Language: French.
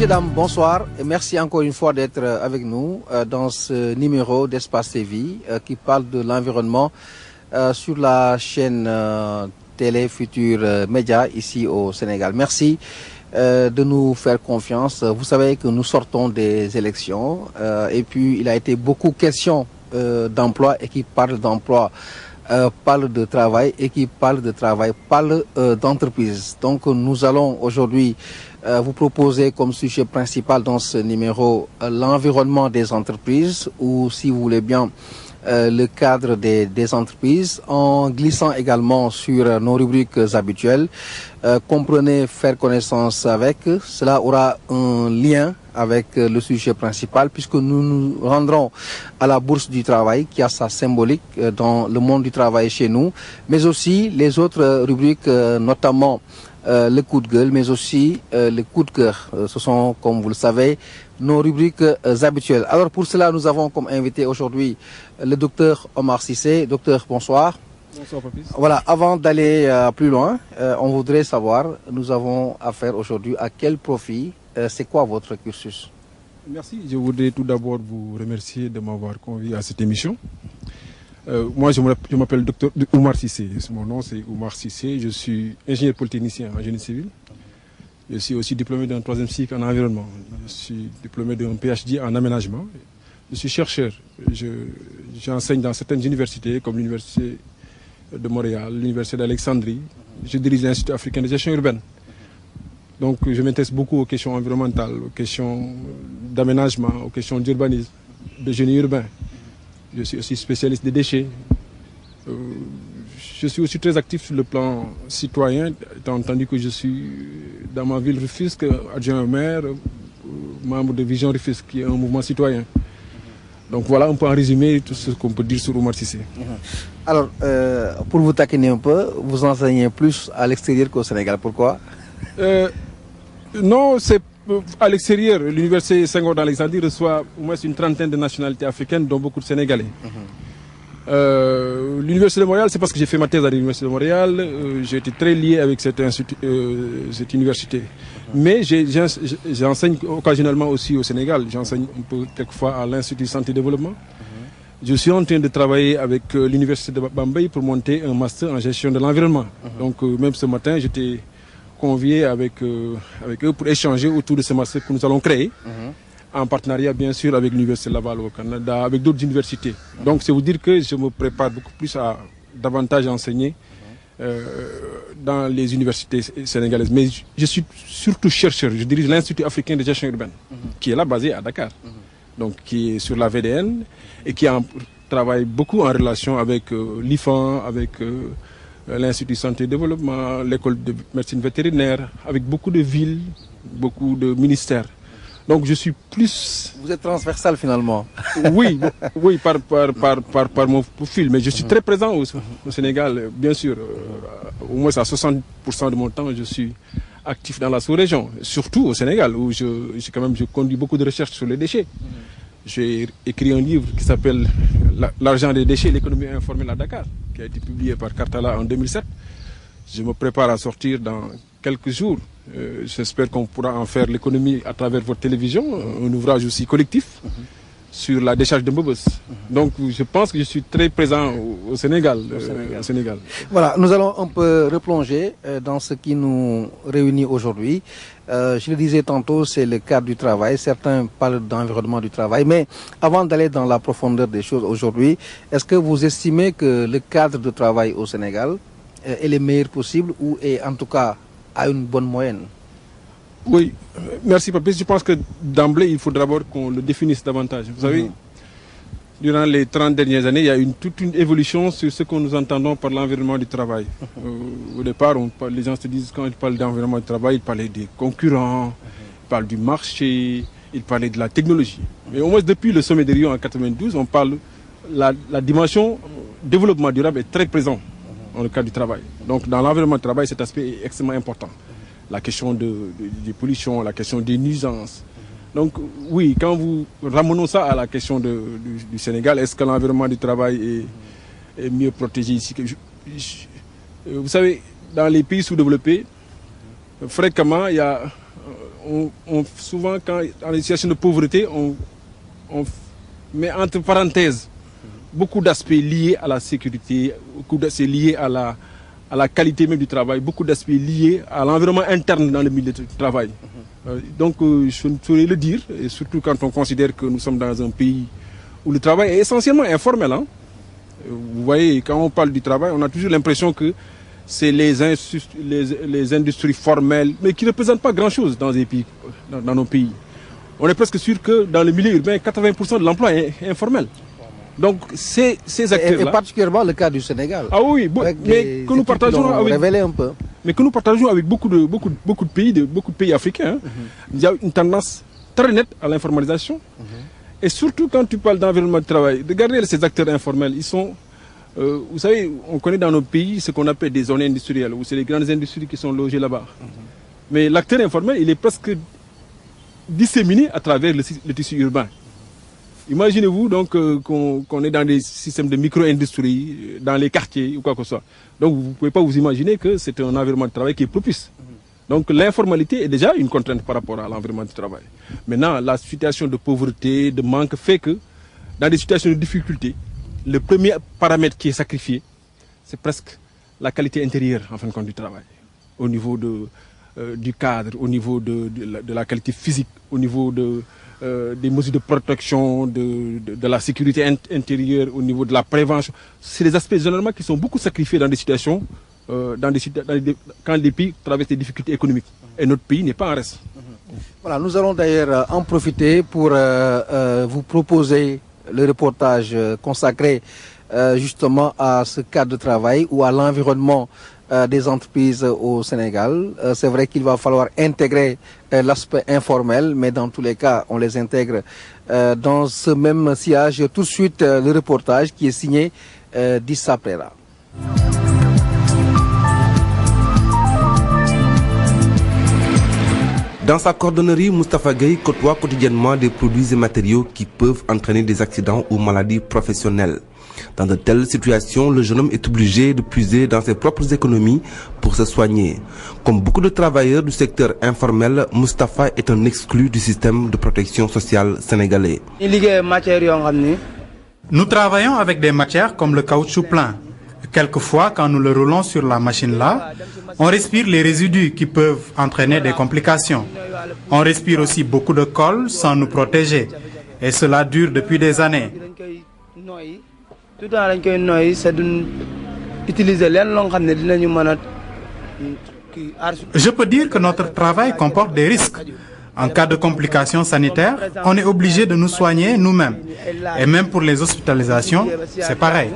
Messieurs, dames, bonsoir et merci encore une fois d'être avec nous dans ce numéro d'Espace TV qui parle de l'environnement sur la chaîne Télé Futur Média ici au Sénégal. Merci de nous faire confiance. Vous savez que nous sortons des élections et puis il a été beaucoup question d'emploi et qui parle d'emploi. Parle de travail et qui parle de travail, parle d'entreprise. Donc nous allons aujourd'hui vous proposer comme sujet principal dans ce numéro l'environnement des entreprises ou si vous voulez bien le cadre des entreprises en glissant également sur nos rubriques habituelles. Comprenez, faire connaissance avec, cela aura un lien avec le sujet principal puisque nous nous rendrons à la Bourse du Travail qui a sa symbolique dans le monde du travail chez nous, mais aussi les autres rubriques, notamment le coup de gueule, mais aussi le coup de cœur. Ce sont, comme vous le savez, nos rubriques habituelles. Alors pour cela, nous avons comme invité aujourd'hui le docteur Omar Cissé. Docteur, bonsoir. Bonsoir, Papis. Voilà, avant d'aller plus loin, on voudrait savoir, nous avons affaire aujourd'hui à quel profit, c'est quoi votre cursus? Merci. Je voudrais tout d'abord vous remercier de m'avoir convié à cette émission. Moi, je m'appelle docteur Omar Cissé. Mon nom, c'est Omar Cissé. Je suis ingénieur polytechnicien en génie civil. Je suis aussi diplômé d'un 3e cycle en environnement. Je suis diplômé d'un PhD en aménagement. Je suis chercheur. J'enseigne dans certaines universités, comme l'Université de Montréal, l'Université d'Alexandrie. Je dirige l'Institut africain de gestion urbaine. Donc, je m'intéresse beaucoup aux questions environnementales, aux questions d'aménagement, aux questions d'urbanisme, de génie urbain. Je suis aussi spécialiste des déchets. Je suis aussi très actif sur le plan citoyen, étant entendu que je suis dans ma ville Rufisque, adjoint au maire, membre de Vision Rufisque, qui est un mouvement citoyen. Donc voilà un peu en résumé tout ce qu'on peut dire sur Omar Cissé. Alors, pour vous taquiner un peu, vous enseignez plus à l'extérieur qu'au Sénégal. Pourquoi? Non, c'est à l'extérieur. L'université Senghor d'Alexandrie reçoit au moins une trentaine de nationalités africaines, dont beaucoup de Sénégalais. L'Université de Montréal, c'est parce que j'ai fait ma thèse à l'Université de Montréal. J'ai été très lié avec cette université. Mais j'enseigne occasionnellement aussi au Sénégal. J'enseigne un peu quelquefois à l'Institut Santé et Développement. Je suis en train de travailler avec l'Université de Bambey pour monter un master en gestion de l'environnement. Donc même ce matin, j'étais convié avec eux pour échanger autour de ce master que nous allons créer. En partenariat bien sûr avec l'Université Laval au Canada, avec d'autres universités. Donc c'est vous dire que je me prépare beaucoup plus à davantage enseigner dans les universités sénégalaises. Mais je suis surtout chercheur, je dirige l'Institut africain de gestion urbaine, qui est là basé à Dakar, donc qui est sur la VDN et qui travaille beaucoup en relation avec l'IFAN, avec l'Institut Santé et Développement, l'école de médecine vétérinaire, avec beaucoup de villes, beaucoup de ministères. Donc je suis plus... Vous êtes transversal finalement. Oui, par mon profil, mais je suis très présent au Sénégal, bien sûr. Au moins à 60% de mon temps, je suis actif dans la sous-région, surtout au Sénégal, où je conduis beaucoup de recherches sur les déchets. J'ai écrit un livre qui s'appelle L'argent des déchets, l'économie informelle à Dakar, qui a été publié par Cartala en 2007. Je me prépare à sortir dans quelques jours. J'espère qu'on pourra en faire l'économie à travers votre télévision, un ouvrage aussi collectif sur la décharge de Mbobos. Donc je pense que je suis très présent au Sénégal. Voilà, nous allons un peu replonger dans ce qui nous réunit aujourd'hui. Je le disais tantôt, c'est le cadre du travail. Certains parlent d'environnement du travail. Mais avant d'aller dans la profondeur des choses aujourd'hui, est-ce que vous estimez que le cadre de travail au Sénégal est le meilleur possible ou est en tout cas à une bonne moyenne? Oui, merci Papi. Je pense que d'emblée, il faut d'abord qu'on le définisse davantage. Vous savez, durant les 30 dernières années, il y a toute une évolution sur ce que nous entendons par l'environnement du travail. Au départ, les gens se disent, quand ils parlent d'environnement du travail, ils parlaient des concurrents, ils parlent du marché, ils parlaient de la technologie. Mais au moins depuis le sommet de Rio en 92, on parle la dimension développement durable est très présente dans le cadre du travail. Donc dans l'environnement du travail, cet aspect est extrêmement important. La question des pollutions, la question des nuisances. Donc oui, quand vous ramenons ça à la question du Sénégal, est-ce que l'environnement du travail est mieux protégé ici? Vous savez, dans les pays sous-développés, fréquemment, souvent, quand dans les situations de pauvreté, on met entre parenthèses beaucoup d'aspects liés à la sécurité, beaucoup d'aspects liés à la qualité même du travail, beaucoup d'aspects liés à l'environnement interne dans le milieu du travail. Donc, je ne saurais le dire, et surtout quand on considère que nous sommes dans un pays où le travail est essentiellement informel. Hein. Vous voyez, quand on parle du travail, on a toujours l'impression que c'est les industries formelles, mais qui ne représentent pas grand-chose dans nos pays. On est presque sûr que dans le milieu urbain, 80% de l'emploi est informel. Donc ces acteurs-là... Et particulièrement le cas du Sénégal. Ah oui, mais que nous partageons avec beaucoup de pays africains. Hein. Il y a une tendance très nette à l'informalisation. Et surtout quand tu parles d'environnement de travail, regardez ces acteurs informels, ils sont... vous savez, on connaît dans nos pays ce qu'on appelle des zones industrielles, où c'est les grandes industries qui sont logées là-bas. Mais l'acteur informel, il est presque disséminé à travers le tissu urbain. Imaginez-vous donc qu'on est dans des systèmes de micro-industrie, dans les quartiers ou quoi que ce soit. Donc vous ne pouvez pas vous imaginer que c'est un environnement de travail qui est propice. Donc l'informalité est déjà une contrainte par rapport à l'environnement du travail. Maintenant, la situation de pauvreté, de manque fait que dans des situations de difficulté, le premier paramètre qui est sacrifié, c'est presque la qualité intérieure en fin de compte du travail. Au niveau du cadre, au niveau de la qualité physique, au niveau des mesures de protection, de la sécurité intérieure, au niveau de la prévention. C'est des aspects généralement qui sont beaucoup sacrifiés dans des situations, quand les pays traversent des difficultés économiques. Et notre pays n'est pas en reste. Voilà, nous allons d'ailleurs en profiter pour vous proposer le reportage consacré justement à ce cadre de travail ou à l'environnement des entreprises au Sénégal. C'est vrai qu'il va falloir intégrer l'aspect informel, mais dans tous les cas, on les intègre dans ce même sillage. Tout de suite, le reportage qui est signé d'Issa Prera. Dans sa cordonnerie, Moustapha Gueye côtoie quotidiennement des produits et matériaux qui peuvent entraîner des accidents ou maladies professionnelles. Dans de telles situations, le jeune homme est obligé de puiser dans ses propres économies pour se soigner. Comme beaucoup de travailleurs du secteur informel, Moustapha est un exclu du système de protection sociale sénégalais. Nous travaillons avec des matières comme le caoutchouc plein. Quelquefois, quand nous le roulons sur la machine là, on respire les résidus qui peuvent entraîner des complications. On respire aussi beaucoup de colle sans nous protéger. Et cela dure depuis des années. Je peux dire que notre travail comporte des risques. En cas de complications sanitaires, on est obligé de nous soigner nous-mêmes. Et même pour les hospitalisations, c'est pareil.